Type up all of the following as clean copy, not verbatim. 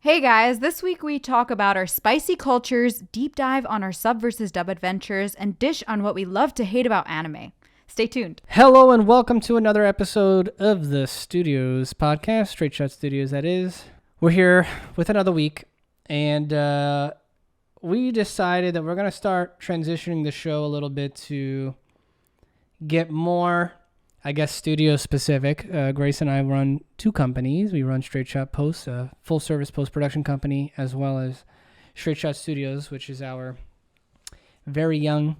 Hey guys, this week we talk about our spicy cultures, deep dive on our sub versus dub adventures, and dish on what we love to hate about anime. Stay tuned. Hello and welcome to another episode of the Studios podcast, Straight Shot Studios that is. We're here with another week, and we decided that we're going to start transitioning the show a little bit to get more, studio specific. Grace and I run two companies. We run Straight Shot Post, a full service post-production company, as well as Straight Shot Studios, which is our very young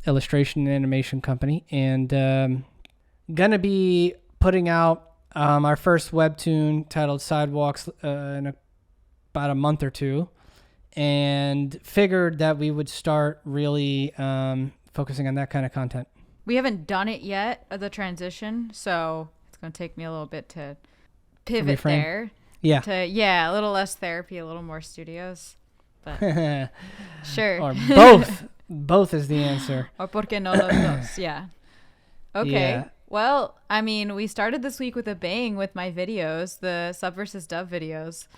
illustration and animation company. And going to be putting out our first webtoon titled Sidewalks in about a month or two. And figured that we would start really focusing on that kind of content. We haven't done it yet, the transition, so it's going to take me a little bit to pivot there. Yeah. A little less therapy, a little more studios. But sure. Or both. Both is the answer. Or por qué no los dos, yeah. Okay. Yeah. Well, I mean, we started this week with a bang with my videos, the sub versus dub videos.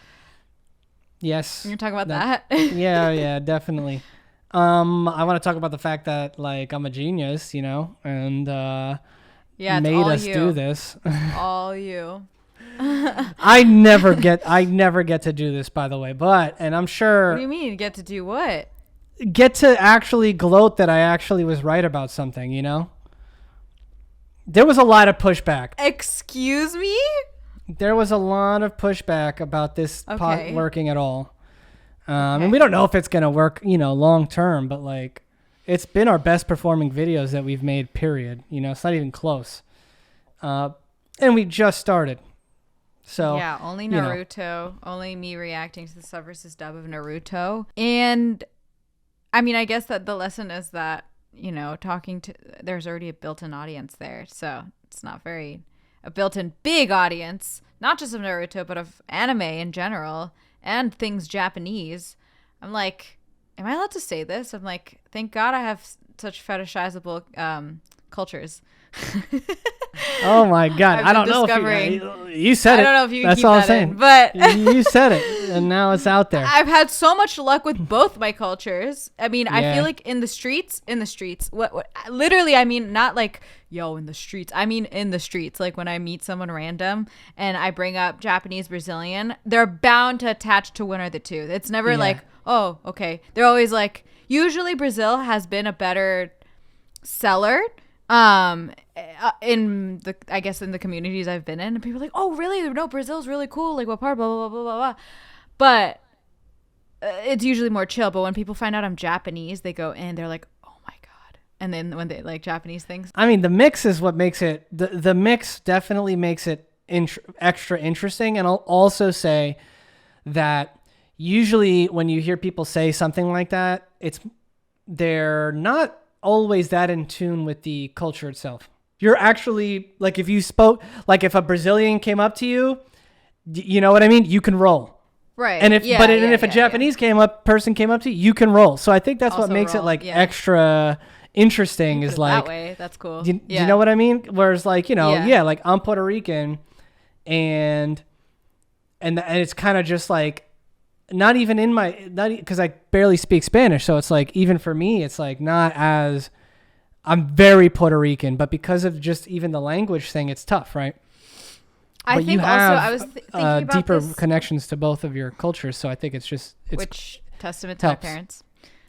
Yes. You're talking about that? Yeah, definitely. I want to talk about the fact that I'm a genius, and made us do this. All you. I never get to do this, by the way, and I'm sure. What do you mean get to do what? Get to actually gloat that I actually was right about something, There was a lot of pushback. Excuse me? There was a lot of pushback about this pot working at all. And we don't know if it's going to work, long term, but it's been our best performing videos that we've made, period. It's not even close. And we just started. So yeah, only Naruto, only me reacting to the sub versus dub of Naruto. And I mean, I guess that the lesson is that, there's already a built-in audience there. So it's not a built-in big audience, not just of Naruto, but of anime in general. And things Japanese. I'm like, am I allowed to say this? I'm like, thank God I have such fetishizable cultures. Oh my God. I don't know if you said it. I don't know if you can That's keep all that I'm saying. in, but you said it and now it's out there. I've had so much luck with both my cultures. I mean, I feel like in the streets, what literally, I mean, not like, yo, in the streets. I mean, in the streets, like when I meet someone random and I bring up Japanese, Brazilian, they're bound to attach to one or the two. It's never like, oh, okay. They're always like, usually Brazil has been a better seller in the communities I've been in, and people are like, oh really, no, Brazil's really cool, like what part, blah blah blah blah blah, but it's usually more chill. But when people find out I'm Japanese, they go in, they're like, oh my God. And then when they like Japanese things, I mean, the mix is what makes it, the mix definitely makes it extra interesting. And I'll also say that usually when you hear people say something like that, they're not always that in tune with the culture itself. You're actually, if you spoke, if a Brazilian came up to you, you know what I mean? You can roll. Right. And if a Japanese person came up to you, you can roll. So I think that's also what makes it extra interesting is that way. That's cool. You know what I mean? Whereas I'm Puerto Rican and it's kind of just not even because I barely speak Spanish. So it's even for me, it's not as, I'm very Puerto Rican, but because of just even the language thing, it's tough, right? I think also I was thinking about deeper this, connections to both of your cultures. So I think it's which testament to my parents.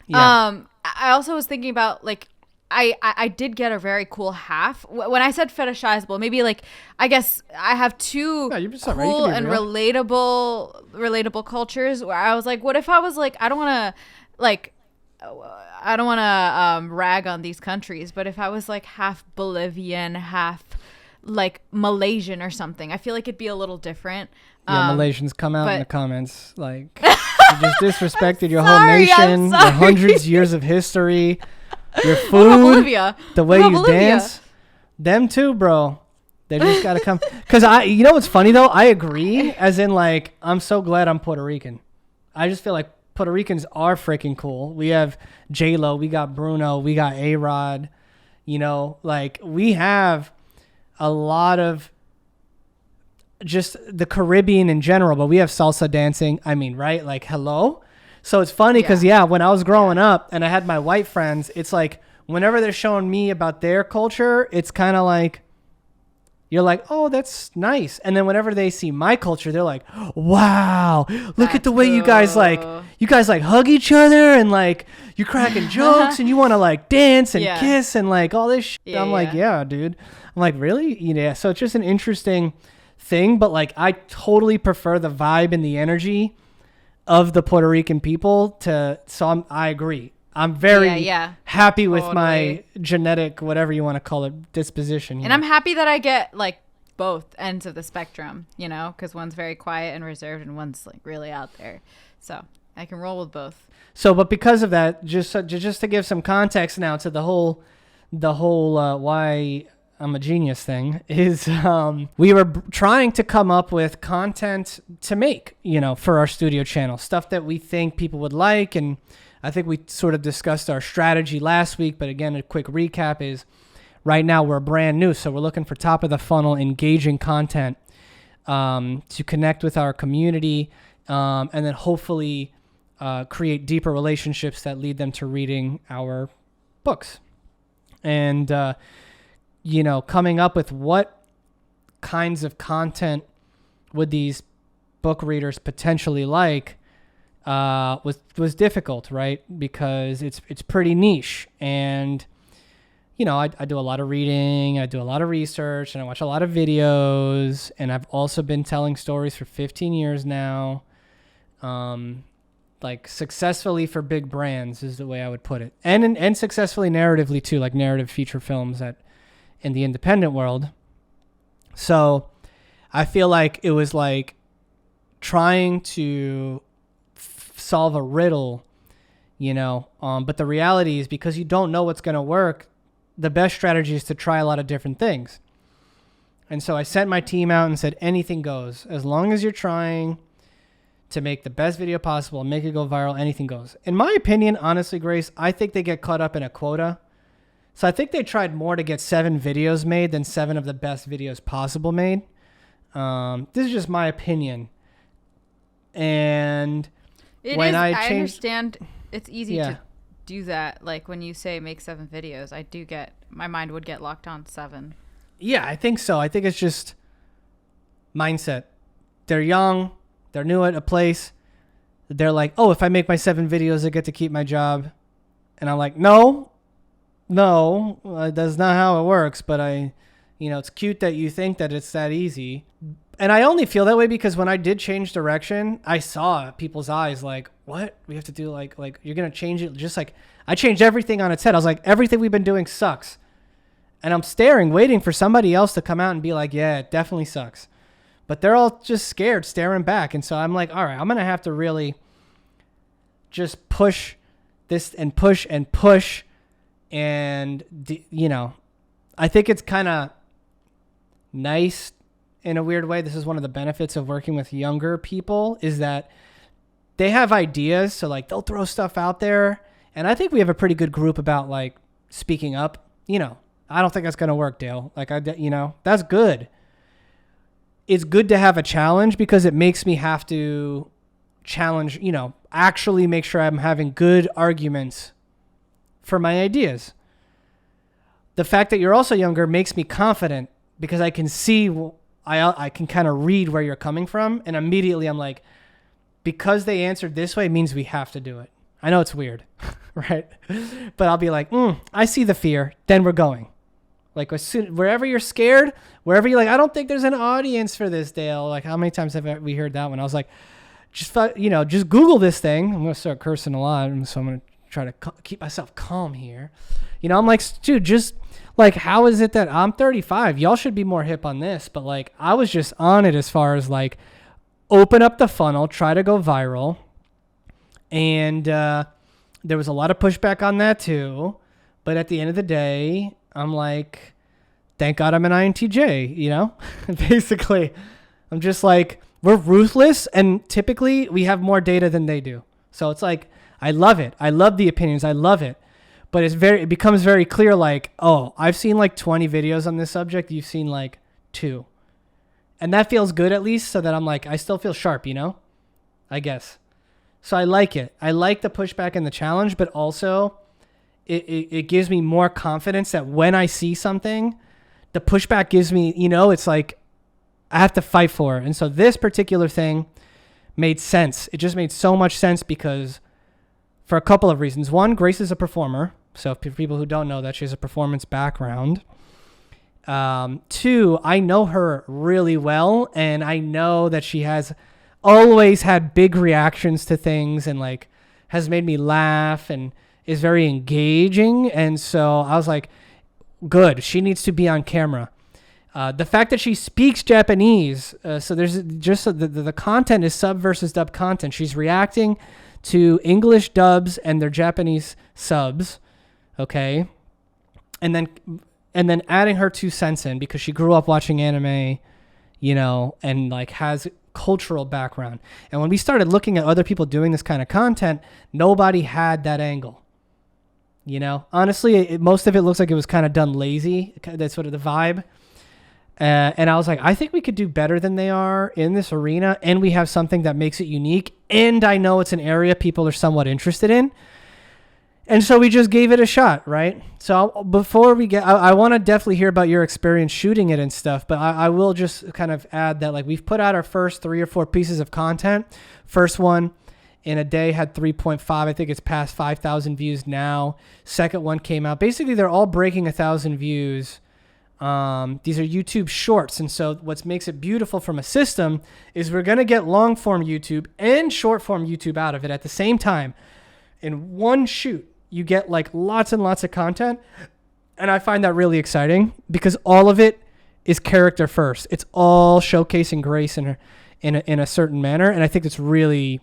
Yeah. I also was thinking about I did get a very cool half. When I said fetishizable, maybe I guess I have two cool and relatable cultures where I was like, what if I was I don't want to rag on these countries, but if I was half Bolivian, half Malaysian or something, I feel like it'd be a little different. Yeah, Malaysians come out in the comments you just disrespected your whole nation, your hundreds of years of history. Your food, the way you dance, them too, bro. They just gotta come. Cause you know what's funny though? I agree. As in, I'm so glad I'm Puerto Rican. I just feel like Puerto Ricans are freaking cool. We have J-Lo, we got Bruno, we got A-Rod. We have a lot of just the Caribbean in general, but we have salsa dancing. I mean, right? Like, hello? So it's funny because, when I was growing up and I had my white friends, it's like whenever they're showing me about their culture, it's kind of like, you're like, oh, that's nice. And then whenever they see my culture, they're like, wow, look at the way you guys like hug each other and like you're cracking jokes and you want to like dance and kiss and like all this shit. I'm like, yeah, dude. I'm like, really? Yeah. So it's just an interesting thing. But like, I totally prefer the vibe and the energy of the Puerto Rican people I agree. I'm very happy with my genetic, whatever you want to call it, disposition. And I'm happy that I get like both ends of the spectrum, because one's very quiet and reserved and one's like really out there. So I can roll with both. So, but because of that, just to give some context now to the whole why I'm a genius thing is we were trying to come up with content to make, for our studio channel, stuff that we think people would like. And I think we sort of discussed our strategy last week, but again, a quick recap is right now we're brand new. So we're looking for top of the funnel, engaging content to connect with our community and then hopefully create deeper relationships that lead them to reading our books. And, coming up with what kinds of content would these book readers potentially like was difficult, right? Because it's pretty niche. And, I do a lot of reading, I do a lot of research, and I watch a lot of videos. And I've also been telling stories for 15 years now. Like successfully for big brands is the way I would put it. And successfully narratively too, like narrative feature films in the independent world. So I feel like it was like trying to solve a riddle, but the reality is because you don't know what's going to work, the best strategy is to try a lot of different things. And so I sent my team out and said, anything goes. As long as you're trying to make the best video possible and make it go viral, anything goes. In my opinion, honestly, Grace, I think they get caught up in a quota. So I think they tried more to get 7 videos made than 7 of the best videos possible made. This is just my opinion. And I understand it's easy to do that. Like when you say make 7 videos, my mind would get locked on 7. Yeah, I think so. I think it's just mindset. They're young. They're new at a place. They're like, oh, if I make my 7 videos, I get to keep my job. And I'm like, no, that's not how it works. But it's cute that you think that it's that easy. And I only feel that way because when I did change direction, I saw people's eyes like, what? We have to do like you're going to change it. Just like I changed everything on its head. I was like, everything we've been doing sucks. And I'm waiting for somebody else to come out and be like, yeah, it definitely sucks. But they're all just scared, staring back. And so I'm like, all right, I'm going to have to really just push this and push and push. And, I think it's kind of nice in a weird way. This is one of the benefits of working with younger people is that they have ideas. So like they'll throw stuff out there. And I think we have a pretty good group about like speaking up. I don't think that's going to work, Dale. Like, that's good. It's good to have a challenge because it makes me have to challenge, actually make sure I'm having good arguments for my ideas. The fact that you're also younger makes me confident because I can see, I can kind of read where you're coming from. And immediately I'm like, because they answered this way means we have to do it. I know it's weird, right? But I'll be like, I see the fear. Then we're going. Like wherever you're scared, wherever you're like, I don't think there's an audience for this, Dale. Like how many times have we heard that one? I was like, just Google this thing. I'm going to start cursing a lot. So I'm going to try to keep myself calm here. I'm like, dude, just like, how is it that I'm 35? Y'all should be more hip on this. But like, I was just on it as far as like, open up the funnel, try to go viral. And there was a lot of pushback on that too. But at the end of the day, I'm like, thank God I'm an INTJ, Basically, I'm just like, we're ruthless. And typically we have more data than they do. So it's like, I love it. I love the opinions. I love it. But it becomes very clear like, oh, I've seen like 20 videos on this subject. You've seen like 2. And that feels good at least, so that I'm like, I still feel sharp, I guess. So I like it. I like the pushback and the challenge, but also it gives me more confidence that when I see something, the pushback gives me, it's like I have to fight for it. And so this particular thing made sense. It just made so much sense because for a couple of reasons. One, Grace is a performer. So for people who don't know that, she has a performance background. Two, I know her really well, and I know that she has always had big reactions to things and like has made me laugh and is very engaging. And so I was like, good, she needs to be on camera. The fact that she speaks Japanese, so there's just the content is sub versus dub content. She's reacting to English dubs and their Japanese subs, okay? And then adding her 2 cents in because she grew up watching anime, and like has cultural background. And when we started looking at other people doing this kind of content, nobody had that angle. Honestly, most of it looks like it was kind of done lazy. That's sort of the vibe. And I was like, I think we could do better than they are in this arena. And we have something that makes it unique. And I know it's an area people are somewhat interested in. And so we just gave it a shot, right? So before we get, I want to definitely hear about your experience shooting it and stuff, but I will just kind of add that like we've put out our first 3 or 4 pieces of content. First one in a day had 3.5. I think it's past 5,000 views now. Second one came out. Basically, they're all breaking 1,000 views. These are YouTube shorts. And so what makes it beautiful from a system is we're going to get long form YouTube and short form YouTube out of it at the same time. In one shoot, you get like lots and lots of content. And I find that really exciting because all of it is character first. It's all showcasing Grace in a certain manner. And I think it's really,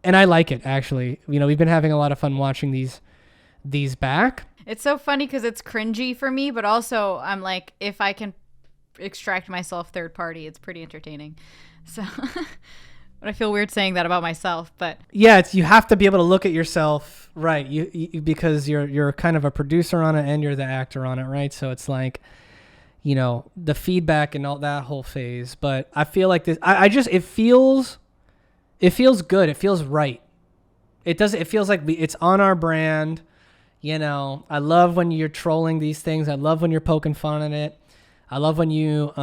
and I like it actually. We've been having a lot of fun watching these back. It's so funny because it's cringy for me, but also I'm like, if I can extract myself third party, it's pretty entertaining. So but I feel weird saying that about myself, but yeah, you have to be able to look at yourself, right? You because you're kind of a producer on it and you're the actor on it, right? So it's like, the feedback and all that whole phase. But I feel like this, it feels good. It feels right. It feels like it's on our brand. I love when you're trolling these things. I love when you're poking fun at it. I love when you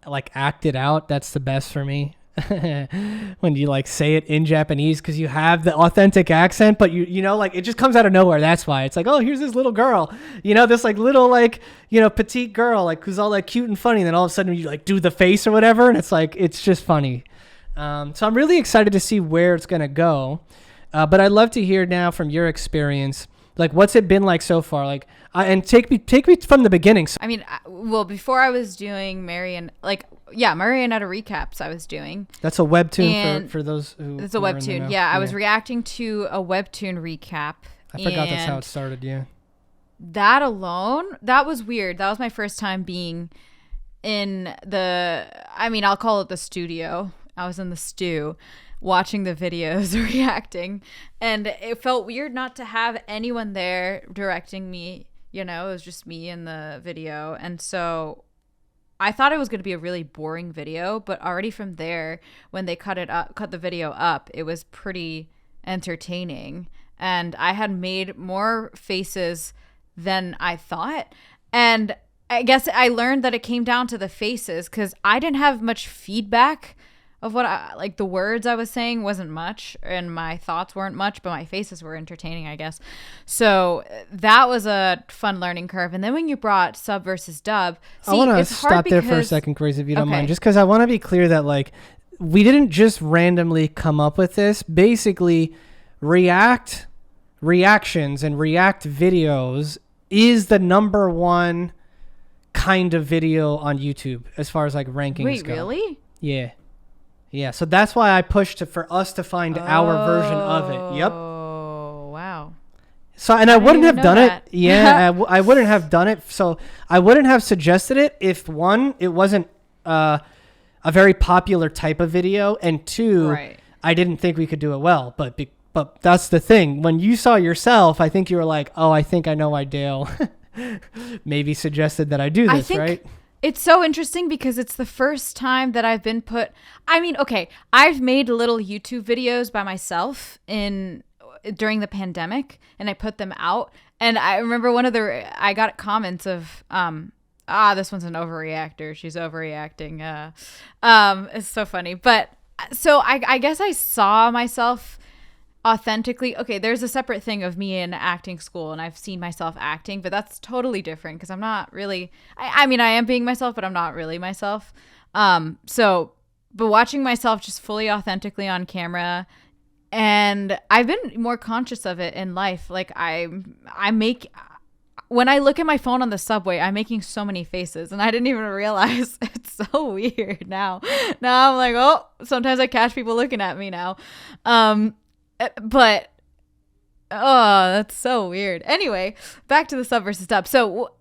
like act it out. That's the best for me. When you like say it in Japanese because you have the authentic accent, but like it just comes out of nowhere. That's why it's like, oh, here's this little girl, this like little like petite girl like who's all like cute and funny. And then all of a sudden you like do the face or whatever, and it's like it's just funny. So I'm really excited to see where it's gonna go. But I'd love to hear now from your experience, like what's it been like so far? Like, and take me from the beginning. I mean, well, before I was doing Marionetta recaps I was doing. That's a webtoon for those who. It's a webtoon. Yeah, I was reacting to a webtoon recap. I forgot that's how it started. Yeah. That alone, that was weird. That was my first time being in I'll call it the studio. I was in the stew, watching the videos, reacting, and it felt weird not to have anyone there directing me. It was just me in the video. And so I thought it was going to be a really boring video, but already from there, when they cut the video up, it was pretty entertaining. And I had made more faces than I thought. And I guess I learned that it came down to the faces because I didn't have much feedback of what the words I was saying wasn't much and my thoughts weren't much, but my faces were entertaining, I guess. So that was a fun learning curve. And then when you brought sub versus dub, I want to stop there for a second, Grace, if you don't mind, just because I want to be clear that like we didn't just randomly come up with this. Basically, reactions and react videos is the number one kind of video on YouTube as far as like rankings go. Wait, really? Yeah. Yeah, so that's why I pushed for us to find our version of it. Yep. Oh, wow. So, and I wouldn't have done it. Yeah, I wouldn't have done it. So I wouldn't have suggested it if one, it wasn't a very popular type of video, and two, I didn't think we could do it well. But that's the thing. When you saw yourself, I think you were like, oh, I think I know why Dale maybe suggested that I do this, right? It's so interesting because it's the first time that I've been okay, I've made little YouTube videos by myself during the pandemic, and I put them out. And I remember I got comments of, this one's an overreactor. She's overreacting. It's so funny. But so I guess I saw myself authentically. Okay, there's a separate thing of me in acting school, and I've seen myself acting, but that's totally different because I'm not really, I mean, I am being myself, but I'm not really myself. But watching myself just fully authentically on camera, and I've been more conscious of it in life. Like when I look at my phone on the subway, I'm making so many faces, and I didn't even realize. It's so weird now. Now I'm like, oh, sometimes I catch people looking at me now. But, oh, that's so weird. Anyway, back to the sub versus dub. So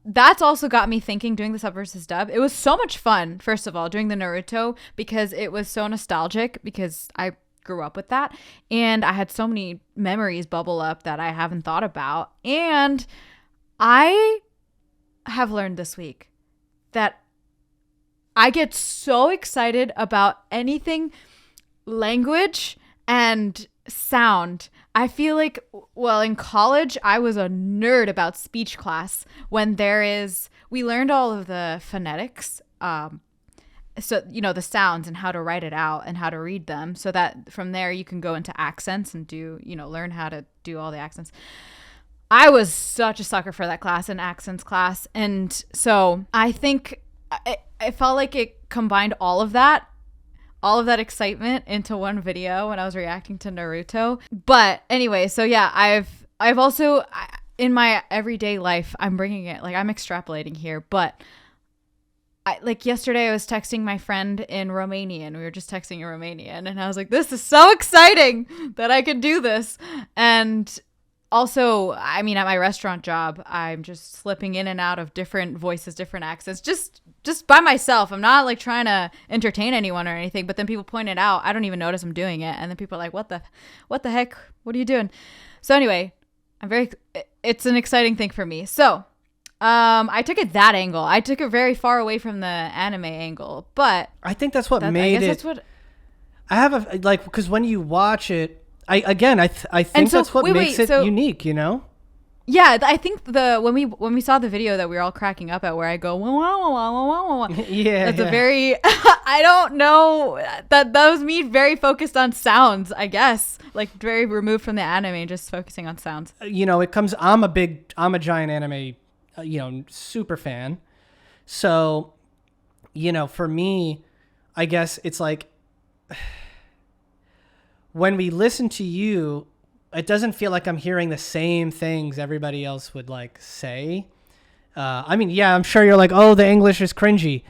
that's also got me thinking, doing the sub versus dub. It was so much fun, first of all, doing the Naruto, because it was so nostalgic, because I grew up with that. And I had so many memories bubble up that I haven't thought about. And I have learned this week that I get so excited about anything language and sound. I feel like, well, in college, I was a nerd about speech class when we learned all of the phonetics. So, the sounds and how to write it out and how to read them, so that from there you can go into accents and learn how to do all the accents. I was such a sucker for that class, an accents class. And so I think I felt like it combined all of that excitement into one video when I was reacting to Naruto. But anyway, so yeah, I've also, in my everyday life, I'm bringing it, like, I'm extrapolating here, but yesterday I was texting my friend in Romanian. We were just texting in Romanian, and I was like, this is so exciting that I could do this. And also, I mean, at my restaurant job, I'm just slipping in and out of different voices, different accents, just by myself. I'm not like trying to entertain anyone or anything, but then people point it out. I don't even notice I'm doing it. And then people are like, what the heck? What are you doing? So anyway, it's an exciting thing for me. So, I took it that angle. I took it very far away from the anime angle, but I think that's what made it. That's what I have because when you watch it, I think that's what makes it unique, Yeah, I think when we saw the video that we were all cracking up at, where I go, wah, wah, wah, wah, wah, wah, yeah, that's a very I don't know, that was me very focused on sounds, I guess, like very removed from the anime, just focusing on sounds. I'm a giant anime, super fan. So, for me, I guess it's like, when we listen to you, it doesn't feel like I'm hearing the same things everybody else would say. I mean, yeah, I'm sure you're like, oh, the English is cringy,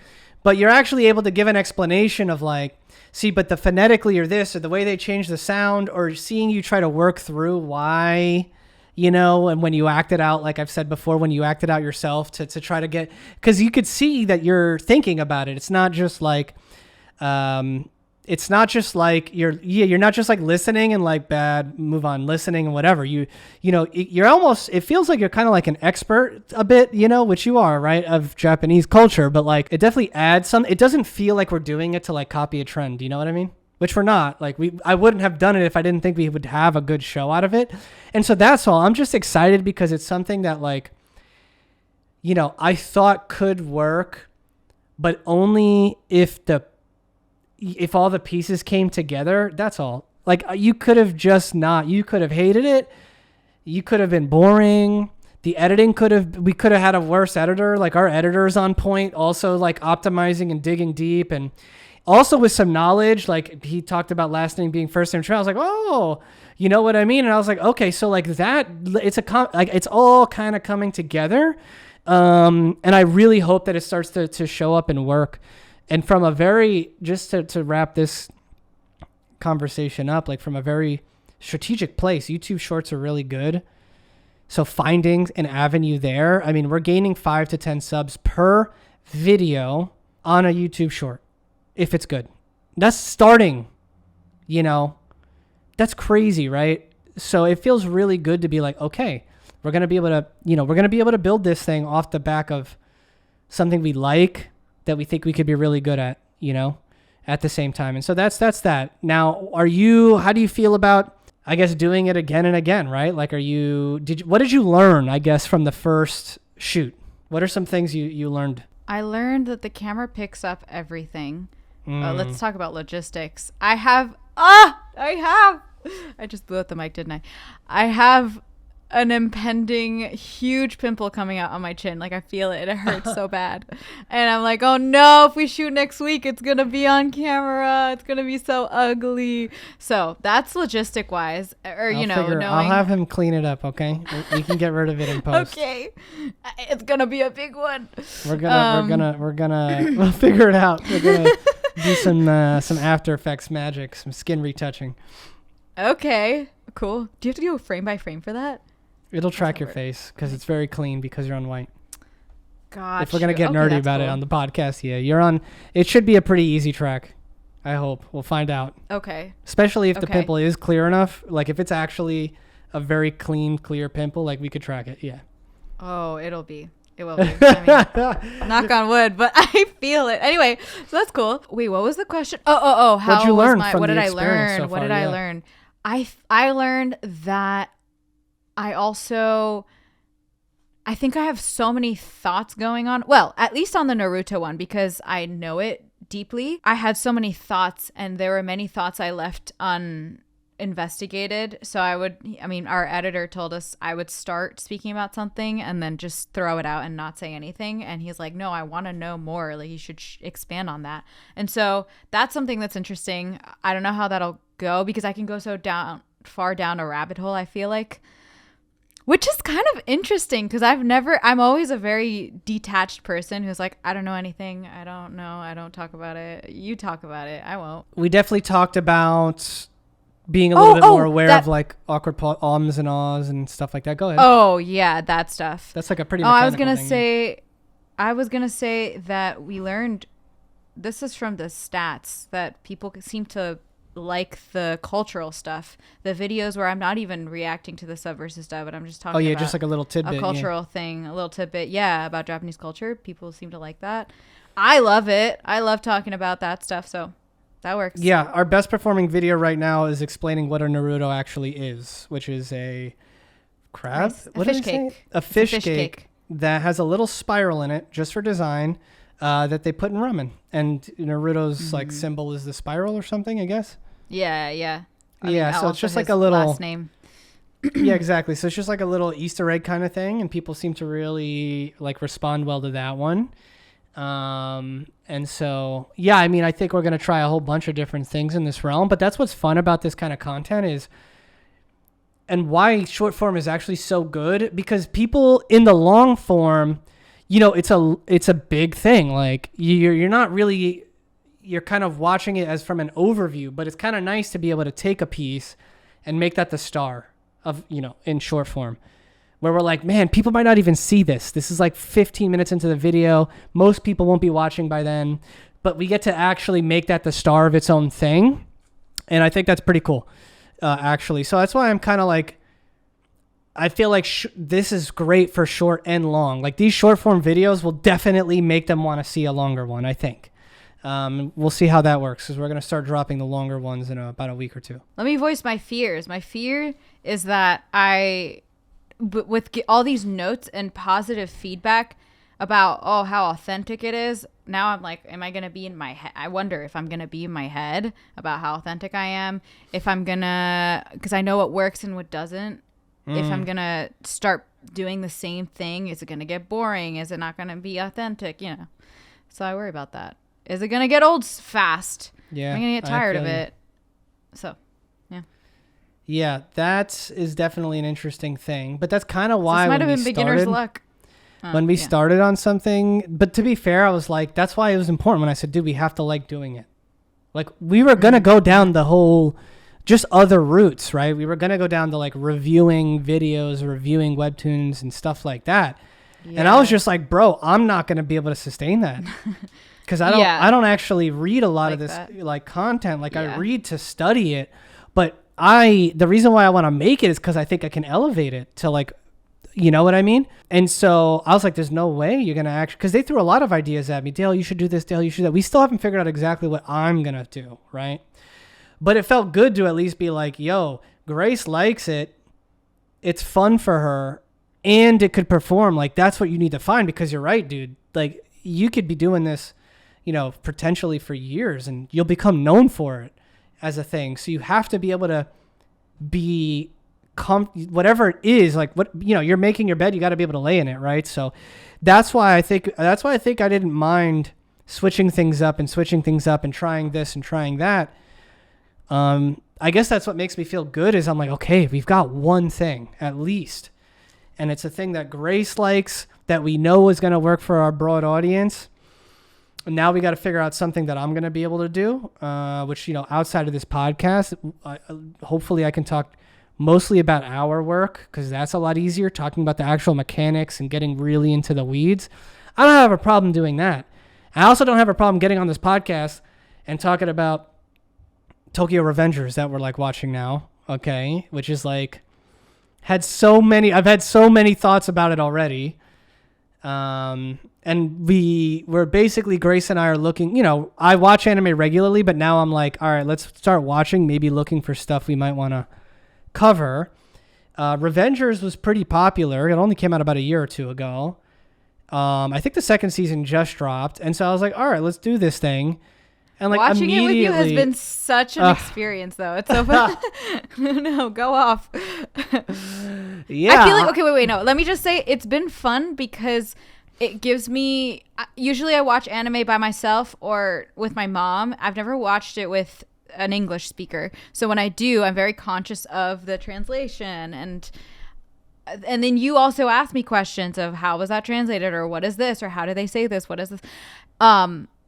but you're actually able to give an explanation of but the phonetically or this, or the way they change the sound, or seeing you try to work through why, and when you act it out, like I've said before, when you act it out yourself to try to get, because you could see that you're thinking about it. It's not just you're not just listening and bad, move on, listening and whatever. You're almost, it feels like you're kind of like an expert a bit, which you are, right, of Japanese culture, but it definitely adds it doesn't feel like we're doing it to copy a trend. You know what I mean? Which we're not. I wouldn't have done it if I didn't think we would have a good show out of it. And so that's all. I'm just excited because it's something that I thought could work, but only if all the pieces came together. That's all. You could have you could have hated it. You could have been boring. The editing we could have had a worse editor. Our editor's on point, also optimizing and digging deep, and also with some knowledge. He talked about last name being first name. I was like, oh, you know what I mean? And I was like, okay, so that it's all kind of coming together. And I really hope that it starts to show up and work. And from a very, just to wrap this conversation up, from a very strategic place, YouTube Shorts are really good. So finding an avenue there, I mean, we're gaining 5 to 10 subs per video on a YouTube Short, if it's good. That's starting, that's crazy, right? So it feels really good to be okay, we're going to be able to, build this thing off the back of something we like that we think we could be really good at, at the same time. And so that's that. Now, how do you feel about, I guess, doing it again and again, right? Like, what did you learn, I guess, from the first shoot? What are some things you learned? I learned that the camera picks up everything. Let's talk about logistics. I just blew out the mic, didn't I? I have an impending huge pimple coming out on my chin. Like, I feel it. It hurts so bad. And I'm like, oh no, if we shoot next week, it's going to be on camera. It's going to be so ugly. So that's logistic wise. Or, I'll have him clean it up, okay? We can get rid of it in post. Okay. It's going to be a big one. We'll figure it out. We're going to do some After Effects magic, some skin retouching. Okay, cool. Do you have to go frame by frame for that? It'll track your face because it's very clean because you're on white. Gotcha. If we're going to get nerdy about it on the podcast, you're on. It should be a pretty easy track. I hope. We'll find out. Okay. Especially if the pimple is clear enough. Like, if it's actually a very clean, clear pimple, like, we could track it. Yeah. Oh, it will be. I mean, knock on wood, but I feel it. Anyway, so that's cool. Wait, what was the question? Oh. What'd you learn from what the did I experience learn? so What far? did I learn? I learned that I think I have so many thoughts going on. Well, at least on the Naruto one, because I know it deeply. I had so many thoughts, and there were many thoughts I left uninvestigated. So our editor told us I would start speaking about something and then just throw it out and not say anything. And he's like, no, I want to know more. Like, you should expand on that. And so that's something that's interesting. I don't know how that'll go because I can go so far down a rabbit hole, I feel like. Which is kind of interesting because I'm always a very detached person who's like, I don't know anything. I don't know. I don't talk about it. You talk about it. I won't. We definitely talked about being a little bit more aware of like awkward ums and ahs and stuff like that. Go ahead. Oh, yeah, that stuff. That's like a pretty mechanical I was going to say that we learned, this is from the stats, that people seem to like the cultural stuff, the videos where I'm not even reacting to the sub versus dub, but I'm just talking about just like a little tidbit, a cultural thing, a little tidbit, about Japanese culture. People seem to like that. I love it. I love talking about that stuff, so that works. Yeah, our best performing video right now is explaining what a Naruto actually is, which is a crab, a fish cake. A fish cake that has a little spiral in it just for design, that they put in ramen, and Naruto's like symbol is the spiral or something, I guess. Yeah. So it's just like a little last name. Yeah, exactly. So it's just like a little Easter egg kind of thing, and people seem to really like respond well to that one. And so, I think we're going to try a whole bunch of different things in this realm, but that's what's fun about this kind of content is, and why short form is actually so good, because people in the long form, it's a big thing. Like you're not really, you're kind of watching it as from an overview, but it's kind of nice to be able to take a piece and make that the star of, in short form, where we're like, man, people might not even see this. This is like 15 minutes into the video. Most people won't be watching by then, but we get to actually make that the star of its own thing. And I think that's pretty cool, actually. So that's why I'm kind of like, I feel like this is great for short and long. Like, these short form videos will definitely make them want to see a longer one, I think. We'll see how that works, because we're going to start dropping the longer ones in about a week or two. Let me voice my fears. My fear is that with all these notes and positive feedback about, how authentic it is, now I'm like, am I going to be in my head? I wonder if I'm going to be in my head about how authentic I am. If I'm going to, because I know what works and what doesn't. If I'm going to start doing the same thing, is it going to get boring? Is it not going to be authentic? So I worry about that. Is it going to get old fast? Yeah. I'm going to get tired of it. So, yeah. Yeah, that is definitely an interesting thing. But that's kind of why this might have been beginner's luck. When we started on something, but to be fair, I was like, that's why it was important when I said, dude, we have to like doing it. Like, we were going to go down the whole, just other routes, right? We were going to go down to like reviewing videos, reviewing webtoons and stuff like that. Yeah. And I was just like, bro, I'm not going to be able to sustain that. Because I don't actually read a lot of this like content. Like, I read to study it, but the reason why I want to make it is because I think I can elevate it to like, You know what I mean? And so I was like, there's no way you're going to actually, because they threw a lot of ideas at me. Dale, you should do this. Dale, you should do that. We still haven't figured out exactly what I'm going to do, right? But it felt good to at least be like, yo, Grace likes it. It's fun for her. And it could perform. Like, that's what you need to find, because you're right, dude. Like, you could be doing this, you know, potentially for years, and you'll become known for it as a thing. So you have to be able to be whatever it is, like, what, you know, you're making your bed, you got to be able to lay in it, right? So that's why I think I didn't mind switching things up and trying this and trying that. I guess that's what makes me feel good, is I'm like, okay, we've got one thing at least, and it's a thing that Grace likes, that we know is going to work for our broad audience. And now we got to figure out something that I'm going to be able to do, which, you know, outside of this podcast, hopefully I can talk mostly about our work, because that's a lot easier, talking about the actual mechanics and getting really into the weeds. I don't have a problem doing that. I also don't have a problem getting on this podcast and talking about Tokyo Revengers that we're like watching now, okay, which is like, I've had so many thoughts about it already. And we're basically, Grace and I are looking, you know, I watch anime regularly, but now I'm like, all right, let's start watching, maybe looking for stuff we might want to cover. Revengers was pretty popular. It only came out about a year or two ago. I think the second season just dropped. And so I was like, all right, let's do this thing. And like, watching it with you has been such an experience, though. It's so fun. No, go off. Yeah. I feel like, okay, wait, no. Let me just say, it's been fun because it gives me, usually I watch anime by myself or with my mom. I've never watched it with an English speaker. So when I do, I'm very conscious of the translation, and then you also ask me questions of how was that translated, or what is this, or how do they say this, what is this.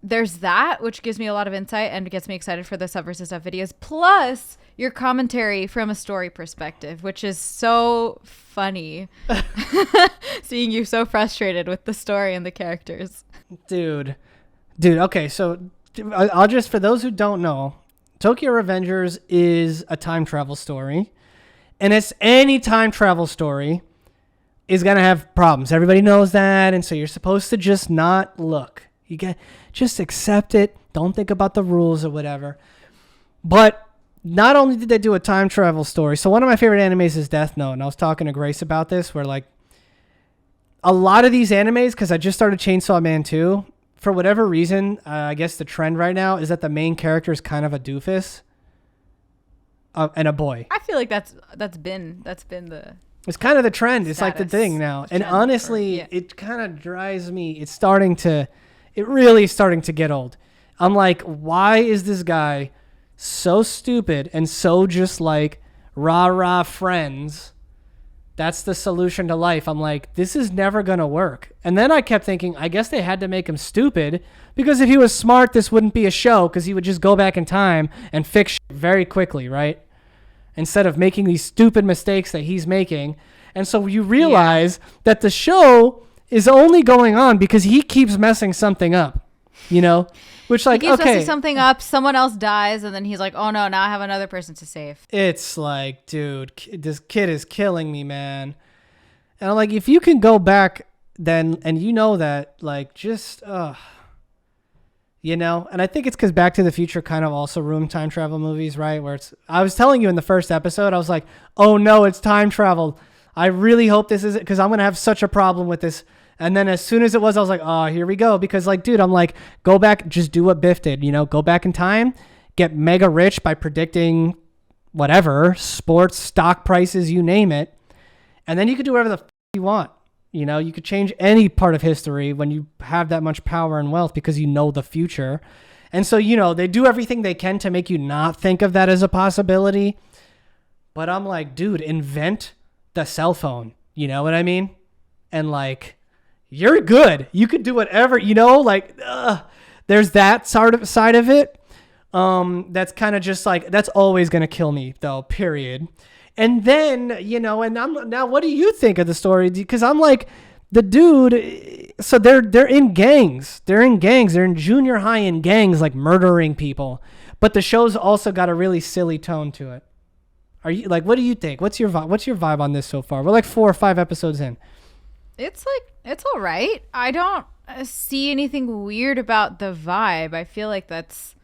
There's that, which gives me a lot of insight and gets me excited for the Sub versus Stuff videos, plus your commentary from a story perspective, which is so funny. Seeing you so frustrated with the story and the characters. Dude, okay, so I'll just, for those who don't know, Tokyo Revengers is a time travel story, and it's any time travel story is going to have problems. Everybody knows that, and so you're supposed to just not look. Just accept it. Don't think about the rules or whatever. But not only did they do a time travel story, so one of my favorite animes is Death Note, and I was talking to Grace about this, where like a lot of these animes, because I just started Chainsaw Man 2, for whatever reason, I guess the trend right now is that the main character is kind of a doofus and a boy. I feel like that's been the... It's kind of the trend. It's like the thing now. And honestly, it kind of drives me. It really is starting to get old. I'm like, why is this guy so stupid and so just like rah-rah friends? That's the solution to life. I'm like, this is never going to work. And then I kept thinking, I guess they had to make him stupid, because if he was smart, this wouldn't be a show, because he would just go back in time and fix shit very quickly, right? Instead of making these stupid mistakes that he's making. And so you realize that the show is only going on because he keeps messing something up, you know? Which, like, he keeps messing something up, someone else dies, and then he's like, oh no, now I have another person to save. It's like, dude, this kid is killing me, man. And I'm like, if you can go back then, and you know that, like, just, you know? And I think it's because Back to the Future kind of also ruined time travel movies, right? Where I was telling you in the first episode, I was like, oh no, it's time travel. I really hope this isn't, because I'm going to have such a problem with this. And then as soon as it was, I was like, oh, here we go. Because, like, dude, I'm like, go back, just do what Biff did, you know, go back in time, get mega rich by predicting whatever, sports, stock prices, you name it. And then you could do whatever the you want. You know, you could change any part of history when you have that much power and wealth, because you know the future. And so, you know, they do everything they can to make you not think of that as a possibility. But I'm like, dude, invent the cell phone. You know what I mean? And, like, you're good. You could do whatever, you know, like, there's that sort of side of it. That's kind of just like, that's always going to kill me though, period. And then, you know, and now what do you think of the story? Because I'm like, the dude, so they're in gangs. They're in junior high in gangs, like murdering people. But the show's also got a really silly tone to it. Are you like, what do you think? What's your vibe on this so far? We're like 4 or 5 episodes in. It's all right. I don't see anything weird about the vibe. I feel like that's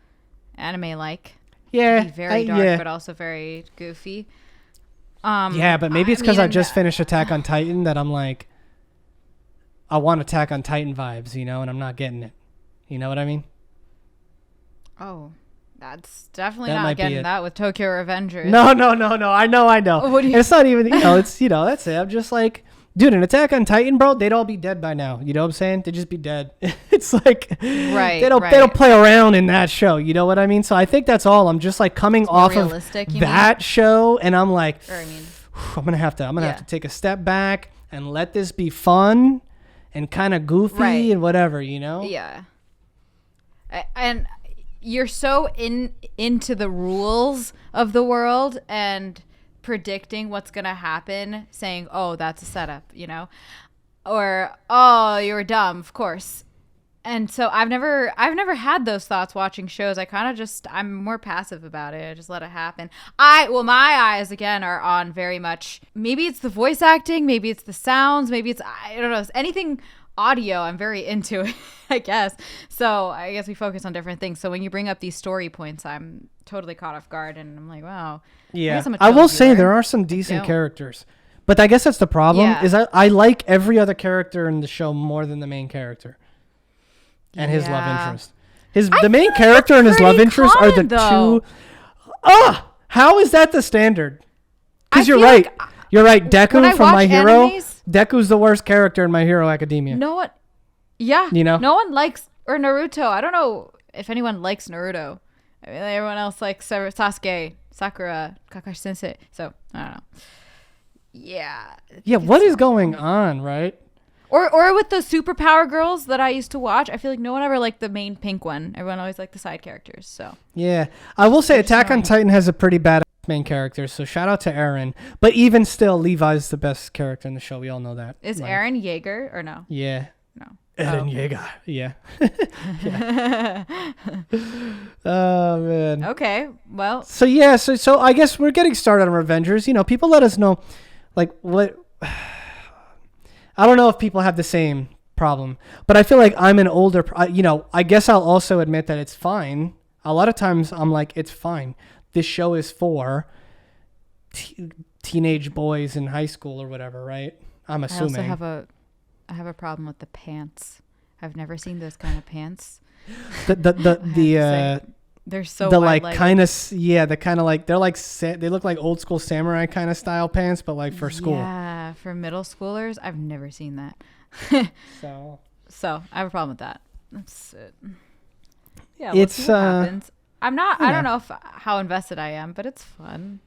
anime-like. Yeah. Very dark, but also very goofy. Yeah, but maybe it's because I just finished Attack on Titan that I'm like, I want Attack on Titan vibes, you know, and I'm not getting it. You know what I mean? Oh, that's definitely That might not be getting it. that with Tokyo Revengers. No. I know. What do you- It's not even, it's, that's it. I'm just like, dude, in Attack on Titan, bro, they'd all be dead by now. You know what I'm saying? They'd just be dead. It's like, Right, they don't play around in that show. You know what I mean? So I think that's all. I'm just like coming off of that show, and I'm like, I'm gonna have to take a step back and let this be fun and kind of goofy and whatever, you know? Yeah. And you're so into the rules of the world and predicting what's going to happen, saying, oh, that's a setup, you know, or, oh, you're dumb, of course. And so I've never had those thoughts watching shows. I kind of I'm more passive about it. I just let it happen. My eyes again are on very much, maybe it's the voice acting, maybe it's the sounds, maybe it's, I don't know, anything audio. I'm very into it, I guess. So I guess we focus on different things. So when you bring up these story points, I'm totally caught off guard, and I'm like, wow. Yeah, I will say there are some decent characters, but I guess that's the problem. Is I like every other character in the show more than the main character and his love interest. The main character and his love interest are the two. How is that the standard? Because you're right. You're right. Deku from My Hero. Deku's the worst character in My Hero Academia. No one. Yeah. You know? No one likes or Naruto. I don't know if anyone likes Naruto. I mean, everyone else likes Sasuke, Sakura, Kakashi Sensei. So I don't know. Yeah. Yeah. What is going on, right? Or with the superpower girls that I used to watch, I feel like no one ever liked the main pink one. Everyone always liked the side characters. So yeah, I will say Attack on Titan has a pretty bad main character, so shout out to Eren. But even still, Levi's the best character in the show. We all know that. Is Eren Yeager or no? Yeah. No. Eren Yeager. Yeah. Oh man. Okay. Well. So yeah. So I guess we're getting started on Revengers. You know, people let us know, like what. I don't know if people have the same problem, but I feel like I'm an older. I guess I'll also admit that it's fine. A lot of times I'm like, it's fine. This show is for teenage boys in high school or whatever, right? I'm assuming. I have a problem with the pants. I've never seen those kind of pants. They're so the like kind of the kind of like they look like old school samurai kind of style pants, but like for school. Yeah, for middle schoolers, I've never seen that. So I have a problem with that. That's it. Yeah, we'll see what happens. I'm not. I don't know how invested I am, but it's fun.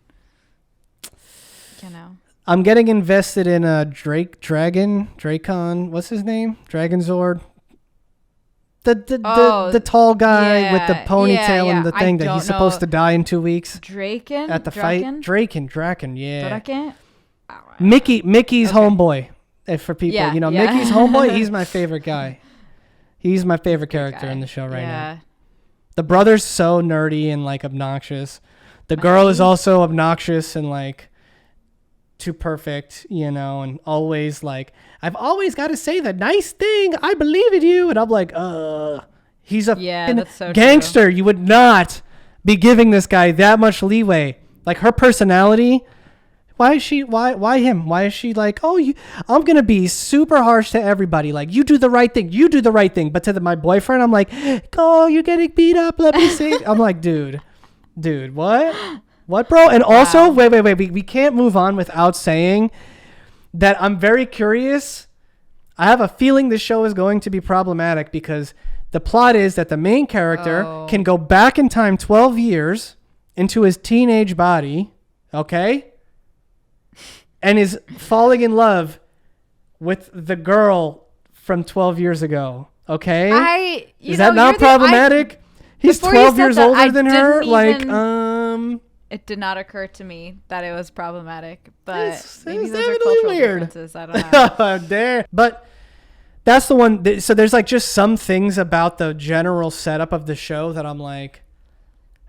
You know. I'm getting invested in a Drakon. What's his name? Dragonzord. The tall guy with the ponytail and the thing that he's supposed to die in 2 weeks. Draken? At the fight. Draken, yeah. Draken? Mickey's homeboy. For people, Mickey's homeboy, he's my favorite guy. He's my favorite character in the show right now. The brother's so nerdy and like obnoxious. The girl is also obnoxious and like too perfect, and always like, I've always got to say the nice thing. I believe in you. And I'm like, he's a that's so gangster. True. You would not be giving this guy that much leeway. Like her personality. Why is she, why him? Why is she like, I'm going to be super harsh to everybody. Like, you do the right thing. You do the right thing. But to my boyfriend, I'm like, you're getting beat up. Let me see. I'm like, dude, what? What, bro? And also, wait. We can't move on without saying that I'm very curious. I have a feeling this show is going to be problematic because the plot is that the main character can go back in time 12 years into his teenage body, okay? And is falling in love with the girl from 12 years ago, okay? Is that not problematic? He's 12 years older than her. It did not occur to me that it was problematic, but maybe those definitely are cultural weird. differences. I don't know. But that's the one. So there's like just some things about the general setup of the show that I'm like,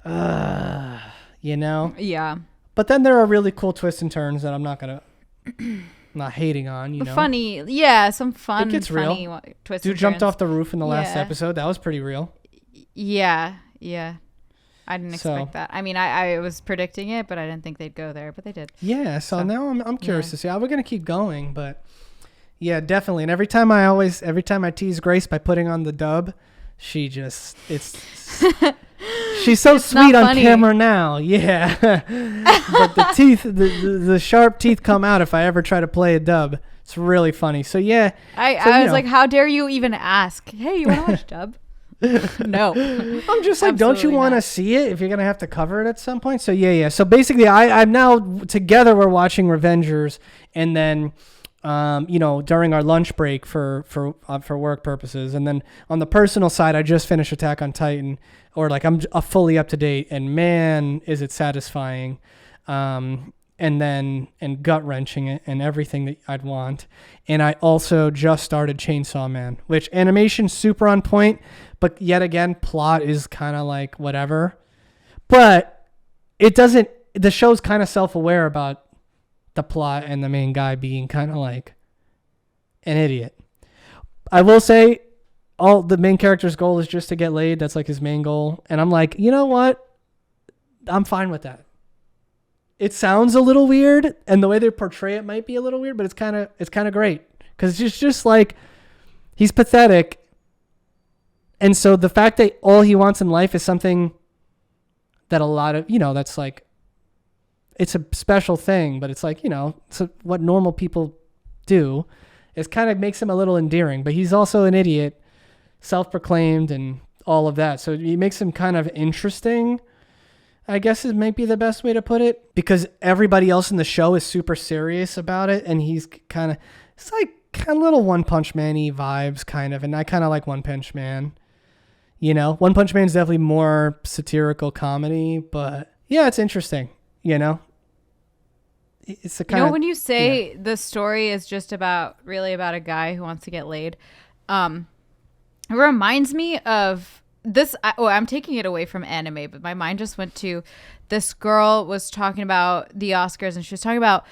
Yeah. But then there are really cool twists and turns that I'm not hating on, you know. Funny. Yeah, some fun, it gets funny real. twists Dude and jumped turns. off the roof in the last episode. That was pretty real. Yeah. I didn't expect that. I mean, I was predicting it, but I didn't think they'd go there, but they did. Yeah, so now I'm curious to see how we're going to keep going, but yeah, definitely. And every time I tease Grace by putting on the dub, she's so sweet on camera now. Yeah. But the teeth, the sharp teeth come out if I ever try to play a dub. It's really funny. So yeah. I was like, how dare you even ask? Hey, you want to watch dub? No. I'm just like, don't you want to see it if you're going to have to cover it at some point? So yeah. So basically I'm now together we're watching Revengers, and then during our lunch break for work purposes. And then on the personal side, I just finished Attack on Titan, or like I'm fully up to date, and man, is it satisfying. And gut wrenching and everything that I'd want. And I also just started Chainsaw Man, which animation's super on point, but yet again, plot is kind of like whatever. But the show's kind of self-aware about the plot and the main guy being kind of like an idiot. I will say all the main character's goal is just to get laid. That's like his main goal. And I'm like, you know what? I'm fine with that. It sounds a little weird, and the way they portray it might be a little weird, but it's kind of great, because it's just like he's pathetic. And so the fact that all he wants in life is something that a lot of, that's like, it's a special thing, but it's like, it's what normal people do. It kind of makes him a little endearing, but he's also an idiot, self-proclaimed and all of that. So it makes him kind of interesting, I guess it might be the best way to put it, because everybody else in the show is super serious about it. And he's it's like kind of little One Punch Man-y vibes kind of. And I kind of like One Punch Man, One Punch Man is definitely more satirical comedy, but yeah, it's interesting, It's the kind of, when you say the story is just really about a guy who wants to get laid, it reminds me of this. I'm taking it away from anime, but my mind just went to this girl was talking about the Oscars, and she was talking about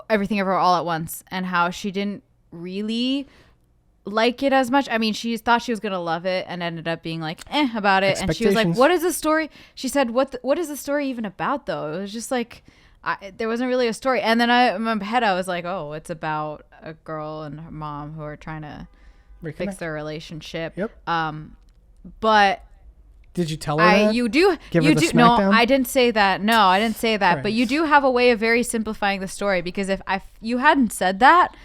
Everything Everywhere All at Once and how she didn't really like it as much. I mean, she thought she was going to love it and ended up being like, about it. And she was like, what is the story? She said, what is the story even about though? It was just like, there wasn't really a story. And then in my head, I was like, oh, it's about a girl and her mom who are trying to fix their relationship. Yep. But did you tell her that? You do. Give you her the do. smackdown? No, I didn't say that. No, I didn't say that. Right. But you do have a way of very simplifying the story, because if you hadn't said that,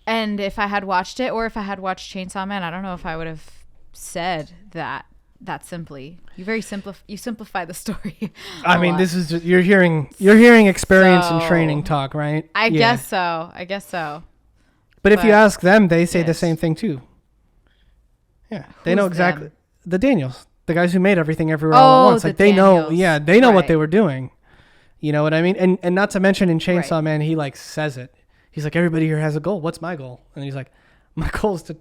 and if I had watched it, or if I had watched Chainsaw Man, I don't know if I would have said that simply. You simplify the story. I mean, this is just, you're hearing experience and training talk, right? I guess so. But if you ask them, they say the yes. same thing too. Yeah, they know exactly. Them? The Daniels, the guys who made Everything Everywhere All at Once, like they know. Yeah, they know what they were doing. You know what I mean? And not to mention in Chainsaw Man, he like says it. He's like, everybody here has a goal. What's my goal? And he's like, my goal is to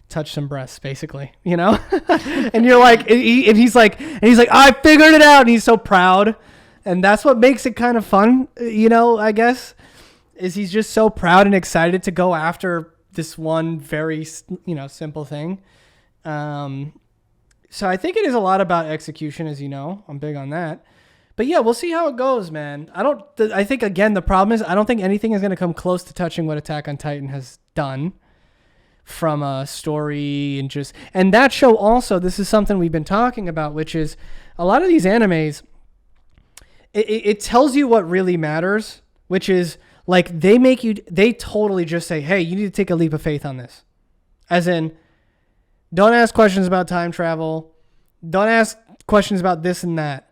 touch some breasts, basically, and you're like, and he's like, I figured it out. And he's so proud. And that's what makes it kind of fun, I guess, is he's just so proud and excited to go after this one very, simple thing. So I think it is a lot about execution, as you know. I'm big on that. But yeah, we'll see how it goes, man. I think, again, the problem is I don't think anything is going to come close to touching what Attack on Titan has done from a story and that show also, this is something we've been talking about, which is a lot of these animes, it tells you what really matters, which is like they totally just say, hey, you need to take a leap of faith on this. As in, don't ask questions about time travel. Don't ask questions about this and that.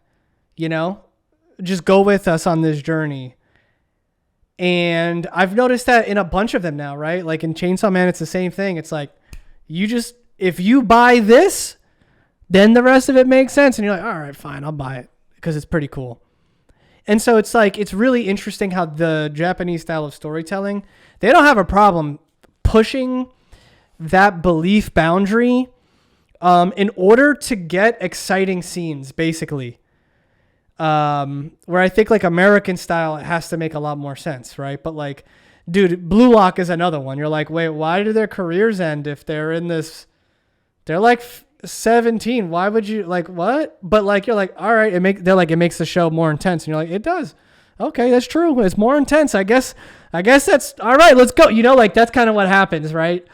Just go with us on this journey. And I've noticed that in a bunch of them now, right? Like in Chainsaw Man, it's the same thing. It's like, if you buy this, then the rest of it makes sense. And you're like, all right, fine, I'll buy it because it's pretty cool. And so it's like, it's really interesting how the Japanese style of storytelling, they don't have a problem pushing that belief boundary in order to get exciting scenes, basically. Where I think like American style, it has to make a lot more sense, right? But like, dude, Blue Lock is another one. You're like, wait, why do their careers end if they're in this? They're like 17. Why would you like what? But like, you're like, all right, they're like, it makes the show more intense, and you're like, it does. Okay, that's true. It's more intense. I guess that's all right. Let's go. You know, like that's kind of what happens, right?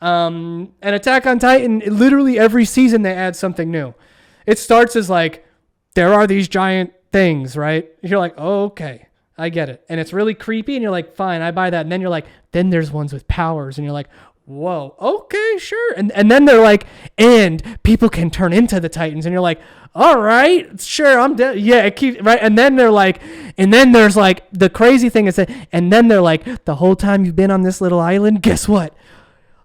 And Attack on Titan, literally every season they add something new. It starts as like, there are these giant things, right? You're like, oh, okay, I get it. And it's really creepy, and you're like, fine, I buy that. And then you're like, then there's ones with powers, and you're like, whoa, okay, sure. And then they're like, and people can turn into the Titans, and you're like, all right, sure, I'm dead. Yeah, it keeps right. And then they're like, and then there's like, the crazy thing is that, and then they're like, the whole time you've been on this little island, guess what?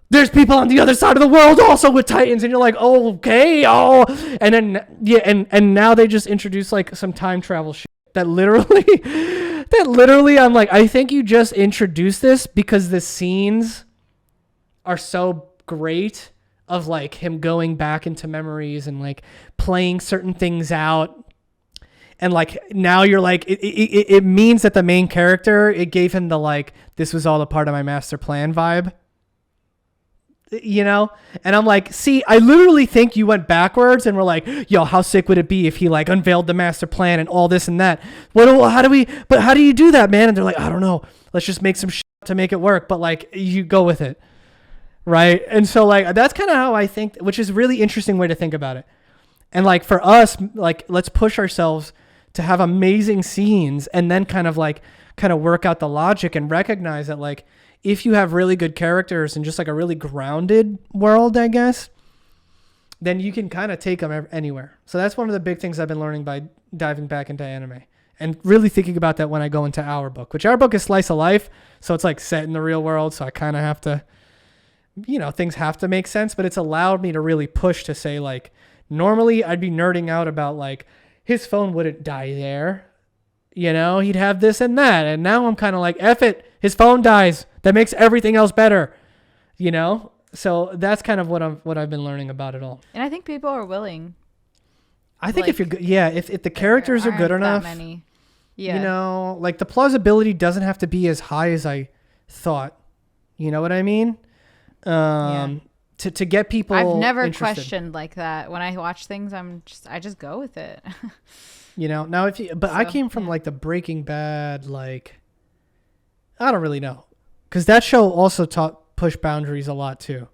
There's people on the other side of the world also with Titans, and you're like, oh, okay, oh, and then yeah, and now they just introduce like some time travel shit that literally, I'm like, I think you just introduced this because the scenes are so great of like him going back into memories and like playing certain things out, and like now you're like, it means that the main character, it gave him the like, this was all a part of my master plan vibe. You know, and I'm like, see, I literally think you went backwards and were like, yo, how sick would it be if he like unveiled the master plan and all this and that? How do you do that, man? And they're like, I don't know. Let's just make some shit to make it work. But like, you go with it. Right. And so like, that's kind of how I think, which is a really interesting way to think about it. And like for us, like, let's push ourselves to have amazing scenes and then kind of work out the logic and recognize that like, if you have really good characters and just like a really grounded world, I guess, then you can kind of take them anywhere. So that's one of the big things I've been learning by diving back into anime and really thinking about that when I go into our book, which our book is slice of life. So it's like set in the real world. So I kind of have to, you know, things have to make sense, but it's allowed me to really push to say like, normally I'd be nerding out about like his phone wouldn't die there. You know, he'd have this and that. And now I'm kind of like, F it, his phone dies. That makes everything else better, you know? So that's kind of what I've been learning about it all. And I think people are willing. I think if you're good, yeah, if the characters are good enough, yeah, you know, like the plausibility doesn't have to be as high as I thought. You know what I mean? Yeah. To get people I've never interested. Questioned like that. When I watch things, I just go with it. You know, now I came from like the Breaking Bad, like, I don't really know. Because that show also push boundaries a lot too.